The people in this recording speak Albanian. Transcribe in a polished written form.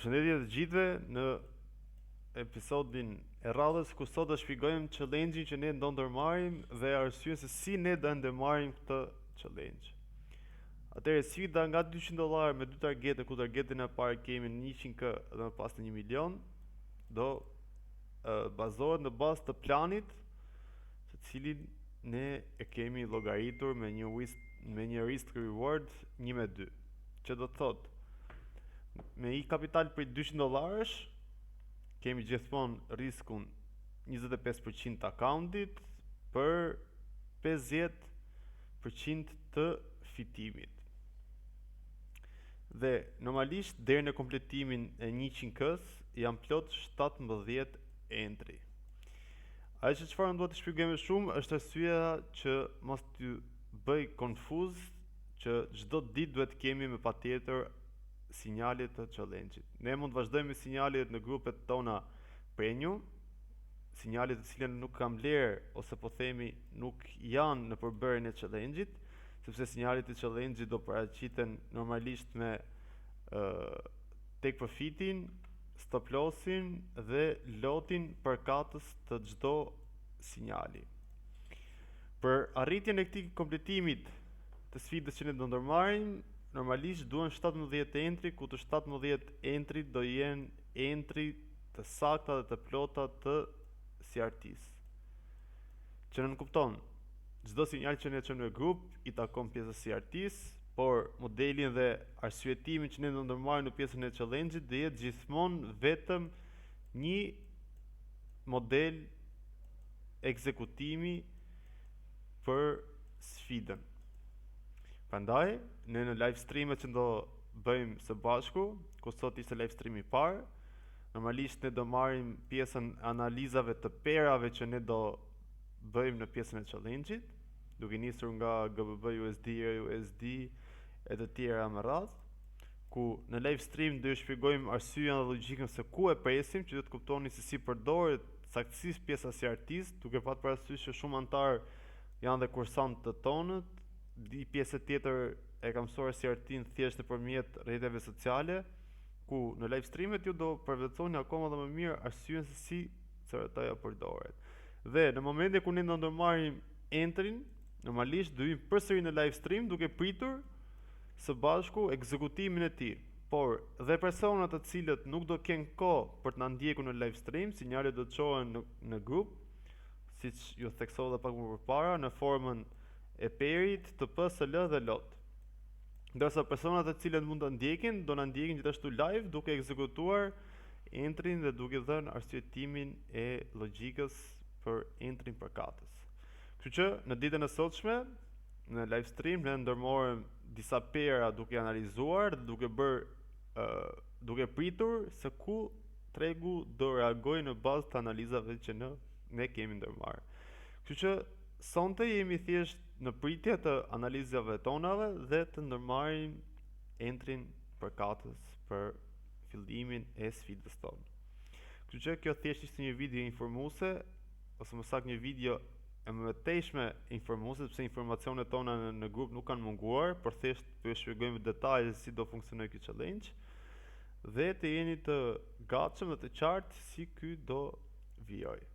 Përshëndetje të gjithëve në episodin e radhës ku sot do shpjegojmë challenge-in që ne do ndërmarrim dhe arsyeën se si ne do ndërmarrim këtë challenge. Atëherë sfida nga $200 me 2 targete, ku targetin e parë kemi në 100k dhe më pas në 1 milion, do bazohet në bazë të planit të cilin ne e kemi llogaritur me një risk reward 1/2, që do të thotë me i kapital për $200 kemi gjithmonë riskun 25% të akauntit për 50% të fitimit. Dhe normalisht deri në kompletimin e 100k-s janë plot 17 entry. Ajo që çfarë do të shpjegoj më shumë është arsyeja që mos t'ju bëj konfuz që çdo ditë duhet kemi me patjetër sinjalet të challenge-it. Ne mund të vazhdojmë me sinjalet në grupet tona premium, sinjalet të cilën nuk kam vlerë ose po themi nuk janë në përbërjen e challenge-it, sepse sinjalet e challenge-it do paraqiten normalisht me take profitin, stop lossin dhe lotin përkatës të çdo sinjali. Për arritjen e këtij kompletimit të sfidës që ne do ndërmarrim, normalisht duhen 17 entry, ku të 17 entry do jenë entry të sakta dhe të plota të CRT-s. Që në kupton, çdo sinjal që ne çojmë në grup i takon pjesës CRT-s, por modelin dhe arsyetimin që ne do ndërmarrim në pjesën e challenge-it do jetë gjithmonë vetëm një model ekzekutimi për sfidën. Prandaj, ne në live streamet që do bëjmë së bashku, ku sot ishte live stream i parë, normalisht ne do marrim pjesën analizave të perave që ne do bëjmë në pjesën e challenge-it, duke nisur nga GBP USD, USD e të tjera me radhë, ku në live stream do ju shpjegojmë arsyeën dhe logjikën se ku e presim, që do të kuptoni se si përdoret saktësisht pjesa CRT-s, duke patur parasysh që shumë antar janë dhe kursant të tonët. Di pjesë tjetër e kam mësuar CRT-n thjesht nëpërmjet rrjeteve sociale, ku në live streamet ju do përvetësoni akoma dhe më mirë arsyeën se si CRT-ja përdoret. Dhe në momentin ku ne do ndërmarrim entrin, normalisht do vim përsëri në live stream duke pritur së bashku ekzekutimin e tij. Por dhe personat të cilët nuk do kenë kohë për të na ndjekur në live stream, sinjalet do të çohen në grup, siç ju theksova pak më përpara, në formën e perit, të PSL dhe lot. Ndërsa personat të cilët mund të ndjekin, do na ndjekin gjithashtu live duke ekzekutuar entrin dhe duke dhënë arsyetimin e logjikës për entrin përkatës. Kështu që në ditën e sotshme në live stream ne ndërmorëm disa pera duke analizuar dhe duke pritur se ku tregu do reagojë në bazë të analizave që ne kemi ndërmarrë. Kështu që sonte jemi thjesht në pritje të analizave tonave dhe të ndërmarrim entrin përkatës për fillimin e sfidës tonë. Kështu që kjo thjesht ishte një video informuese, ose më saktë një video e mëtejshme informuese, sepse informacionet tona në grup nuk kanë munguar, por thjesht po ju shpjegojmë detaje si do funksionojë ky challenge dhe të jeni të gatshëm dhe të qartë si ky do vijojë.